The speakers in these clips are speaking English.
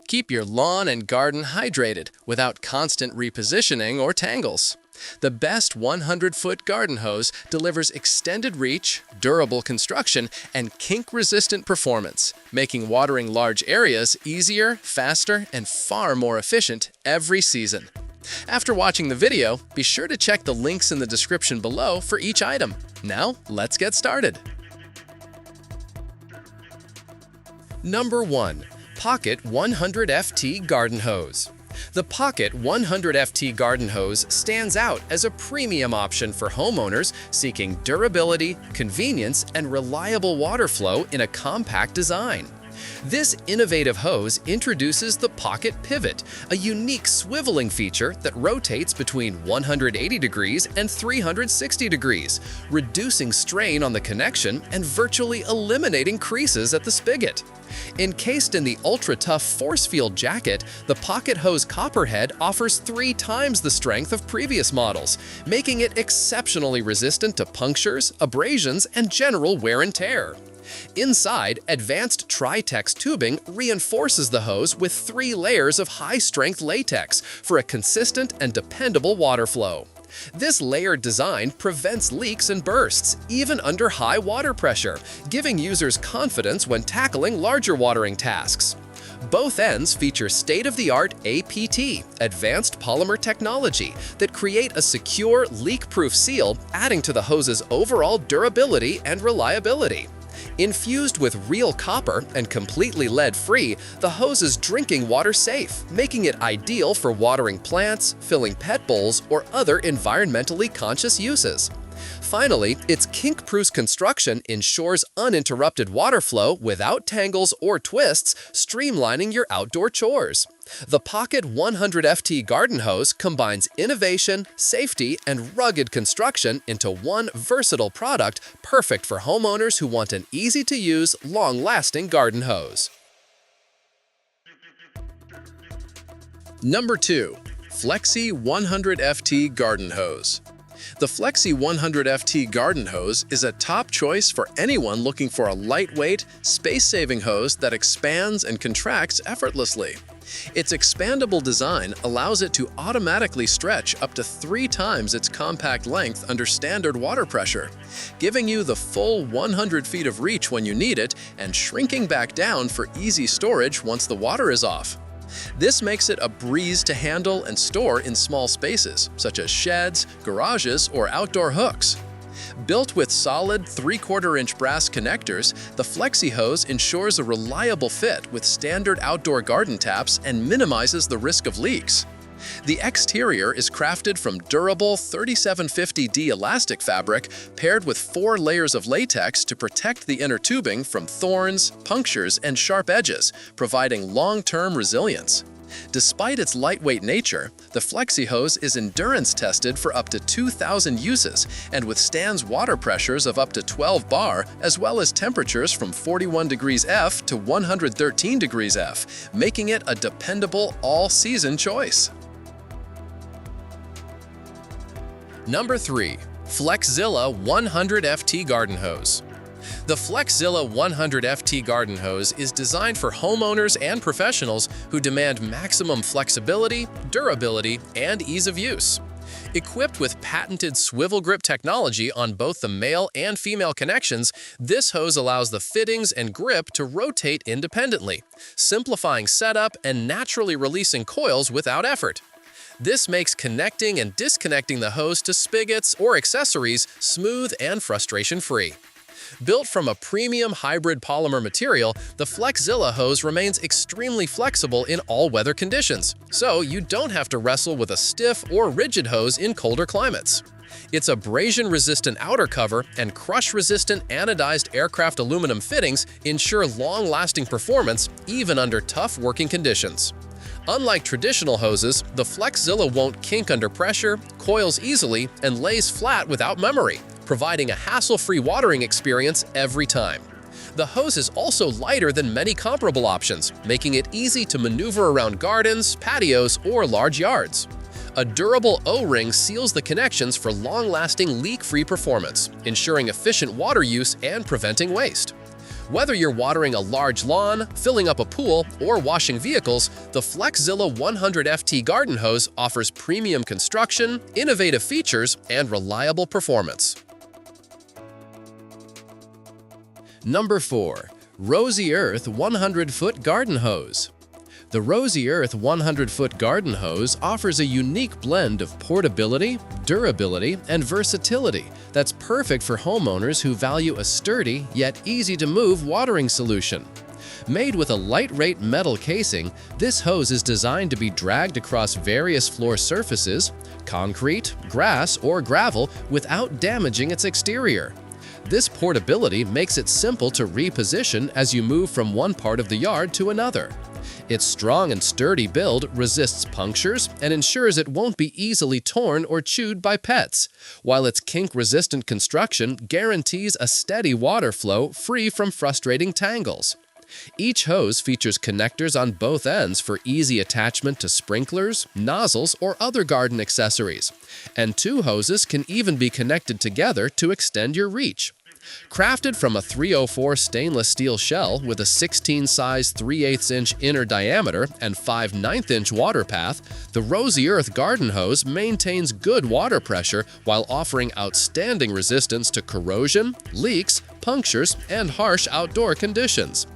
Keep your lawn and garden hydrated without constant repositioning or tangles. The best 100-foot garden hose delivers extended reach, durable construction, and kink-resistant performance, making watering large areas easier, faster, and far more efficient every season. After watching the video, be sure to check the links in the description below for each item. Now, let's get started. Number 1. Pocket 100 FT Garden Hose. The Pocket 100 FT Garden Hose stands out as a premium option for homeowners seeking durability, convenience, and reliable water flow in a compact design. This innovative hose introduces the Pocket Pivot, a unique swiveling feature that rotates between 180 degrees and 360 degrees, reducing strain on the connection and virtually eliminating creases at the spigot. Encased in the ultra-tough force field jacket, the Pocket Hose Copperhead offers 3 times the strength of previous models, making it exceptionally resistant to punctures, abrasions, and general wear and tear. Inside, advanced Tri-Tex tubing reinforces the hose with 3 layers of high-strength latex for a consistent and dependable water flow. This layered design prevents leaks and bursts, even under high water pressure, giving users confidence when tackling larger watering tasks. Both ends feature state-of-the-art APT, advanced polymer technology, that create a secure, leak-proof seal, adding to the hose's overall durability and reliability. Infused with real copper and completely lead-free, the hose is drinking water safe, making it ideal for watering plants, filling pet bowls, or other environmentally conscious uses. Finally, its kink-proof construction ensures uninterrupted water flow without tangles or twists, streamlining your outdoor chores. The Pocket 100 FT Garden Hose combines innovation, safety, and rugged construction into one versatile product perfect for homeowners who want an easy-to-use, long-lasting garden hose. Number 2. Flexi 100 FT Garden Hose. The Flexi 100 FT Garden Hose is a top choice for anyone looking for a lightweight, space-saving hose that expands and contracts effortlessly. Its expandable design allows it to automatically stretch up to 3 times its compact length under standard water pressure, giving you the full 100 feet of reach when you need it and shrinking back down for easy storage once the water is off. This makes it a breeze to handle and store in small spaces, such as sheds, garages, or outdoor hooks. Built with solid 3/4-inch brass connectors, the Flexi hose ensures a reliable fit with standard outdoor garden taps and minimizes the risk of leaks. The exterior is crafted from durable 3750D elastic fabric paired with 4 layers of latex to protect the inner tubing from thorns, punctures, and sharp edges, providing long-term resilience. Despite its lightweight nature, the Flexi hose is endurance tested for up to 2,000 uses and withstands water pressures of up to 12 bar as well as temperatures from 41 degrees F to 113 degrees F, making it a dependable all-season choice. Number 3. Flexzilla 100 FT Garden Hose. The Flexzilla 100 FT Garden Hose is designed for homeowners and professionals who demand maximum flexibility, durability, and ease of use. Equipped with patented swivel grip technology on both the male and female connections, this hose allows the fittings and grip to rotate independently, simplifying setup and naturally releasing coils without effort. This makes connecting and disconnecting the hose to spigots or accessories smooth and frustration-free. Built from a premium hybrid polymer material, the Flexzilla hose remains extremely flexible in all weather conditions, so you don't have to wrestle with a stiff or rigid hose in colder climates. Its abrasion-resistant outer cover and crush-resistant anodized aircraft aluminum fittings ensure long-lasting performance even under tough working conditions. Unlike traditional hoses, the Flexzilla won't kink under pressure, coils easily, and lays flat without memory, providing a hassle-free watering experience every time. The hose is also lighter than many comparable options, making it easy to maneuver around gardens, patios, or large yards. A durable O-ring seals the connections for long-lasting leak-free performance, ensuring efficient water use and preventing waste. Whether you're watering a large lawn, filling up a pool, or washing vehicles, the Flexzilla 100FT garden hose offers premium construction, innovative features, and reliable performance. Number 4. Rosy Earth 100-foot garden hose. The Rosy Earth 100-foot garden hose offers a unique blend of portability, durability, and versatility that's perfect for homeowners who value a sturdy yet easy-to-move watering solution. Made with a lightweight metal casing, this hose is designed to be dragged across various floor surfaces, concrete, grass, or gravel without damaging its exterior. This portability makes it simple to reposition as you move from one part of the yard to another. Its strong and sturdy build resists punctures and ensures it won't be easily torn or chewed by pets, while its kink-resistant construction guarantees a steady water flow free from frustrating tangles. Each hose features connectors on both ends for easy attachment to sprinklers, nozzles, or other garden accessories, and two hoses can even be connected together to extend your reach. Crafted from a 304 stainless steel shell with a 16 size 3/8 inch inner diameter and 5/9 inch water path, the Rosy Earth garden hose maintains good water pressure while offering outstanding resistance to corrosion, leaks, punctures, and harsh outdoor conditions.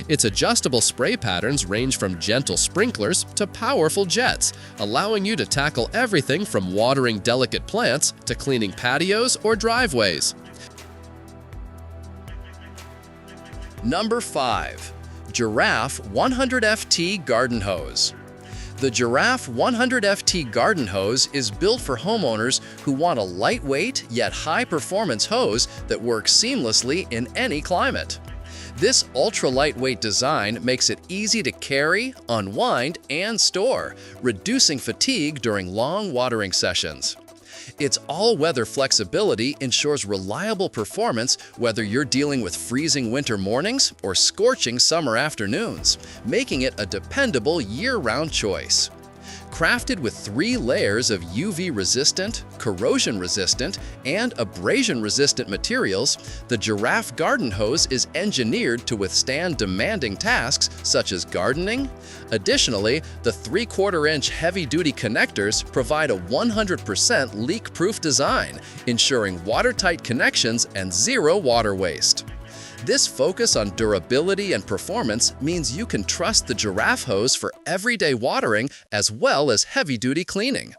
Its adjustable spray patterns range from gentle sprinklers to powerful jets, allowing you to tackle everything from watering delicate plants to cleaning patios or driveways. Number 5. Giraffe 100FT Garden Hose. The Giraffe 100FT Garden Hose is built for homeowners who want a lightweight yet high-performance hose that works seamlessly in any climate. This ultra-lightweight design makes it easy to carry, unwind, and store, reducing fatigue during long watering sessions. Its all-weather flexibility ensures reliable performance whether you're dealing with freezing winter mornings or scorching summer afternoons, making it a dependable year-round choice. Crafted with 3 layers of UV-resistant, corrosion-resistant, and abrasion-resistant materials, the Giraffe garden hose is engineered to withstand demanding tasks such as gardening. Additionally, the 3/4 inch heavy-duty connectors provide a 100% leak-proof design, ensuring watertight connections and zero water waste. This focus on durability and performance means you can trust the Giraffe hose for everyday watering as well as heavy-duty cleaning.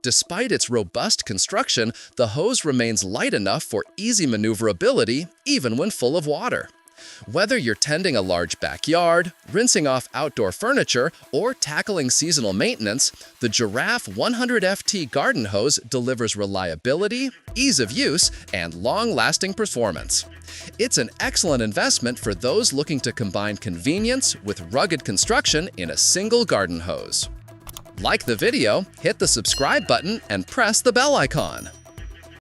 Despite its robust construction, the hose remains light enough for easy maneuverability even when full of water. Whether you're tending a large backyard, rinsing off outdoor furniture, or tackling seasonal maintenance, the Giraffe 100FT garden hose delivers reliability, ease of use, and long-lasting performance. It's an excellent investment for those looking to combine convenience with rugged construction in a single garden hose. Like the video, hit the subscribe button, and press the bell icon.